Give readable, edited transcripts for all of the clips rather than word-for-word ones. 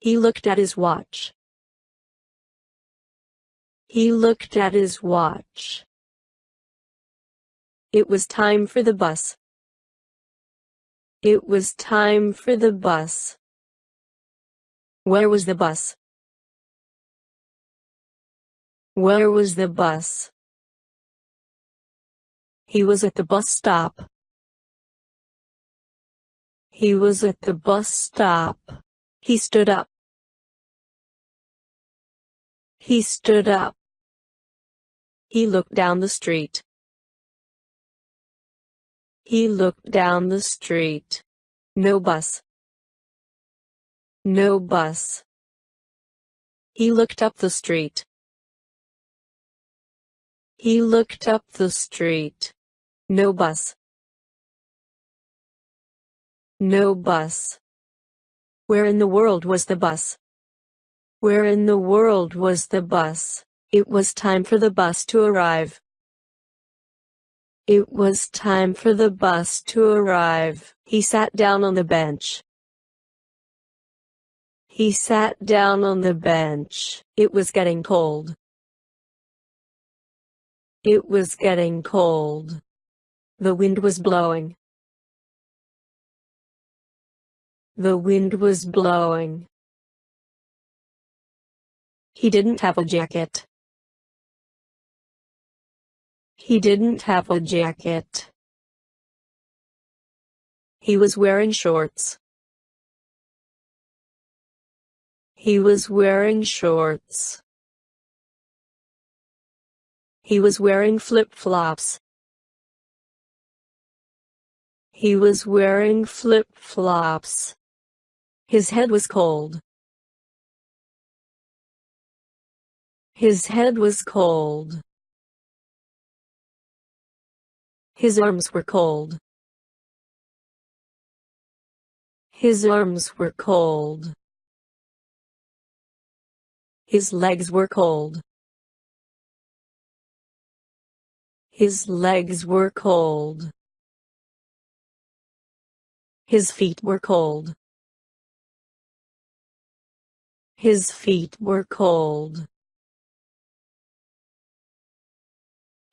He looked at his watch. He looked at his watch. It was time for the bus. It was time for the bus. Where was the bus? Where was the bus? He was at the bus stop. He was at the bus stop. He stood up. He stood up. He looked down the street. He looked down the street. No bus. No bus. He looked up the street. He looked up the street. No bus. No bus. Where in the world was the bus? Where in the world was the bus? It was time for the bus to arrive. It was time for the bus to arrive. He sat down on the bench. He sat down on the bench. It was getting cold. It was getting cold. The wind was blowing. The wind was blowing. He didn't have a jacket. He didn't have a jacket. He was wearing shorts. He was wearing shorts. He was wearing flip-flops. He was wearing flip-flops. His head was cold. His head was cold. His arms were cold. His arms were cold. His legs were cold. His legs were cold. His feet were cold. His feet were cold.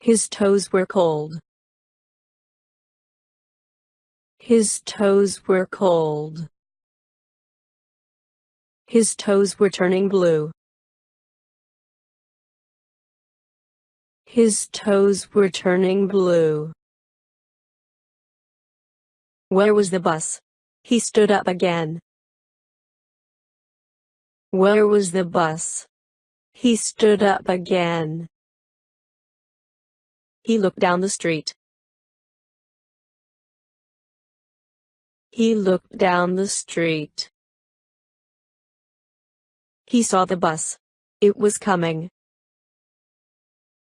His toes were cold. His toes were cold. His toes were turning blue. His toes were turning blue. Where was the bus? He stood up again. Where was the bus? He stood up again. He looked down the street. He looked down the street. He saw the bus. It was coming.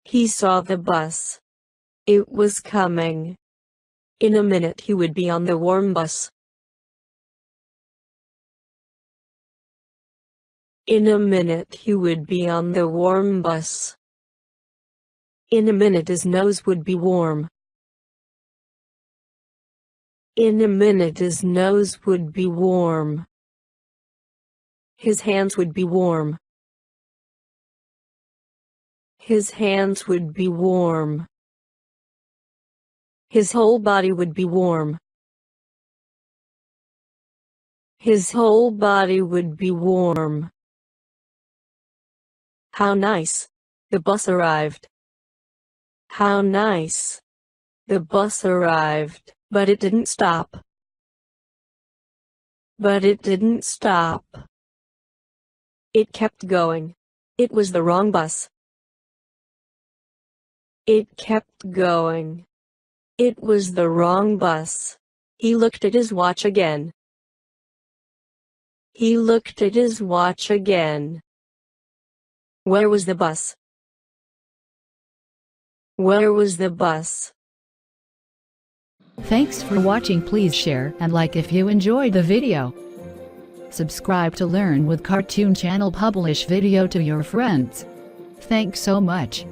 He saw the bus. It was coming. In a minute he would be on the warm bus. In a minute he would be on the warm bus. In a minute his nose would be warm. In a minute his nose would be warm. His hands would be warm. His hands would be warm. His whole body would be warm. His whole body would be warm. How nice. The bus arrived. How nice. The bus arrived. But it didn't stop. But it didn't stop. It kept going. It was the wrong bus. It kept going. It was the wrong bus. He looked at his watch again. He looked at his watch again. Where was the bus? Where was the bus? Thanks for watching. Please share and like if you enjoyed the video. Subscribe to Learn with Cartoon Channel. Publish video to your friends. Thanks so much.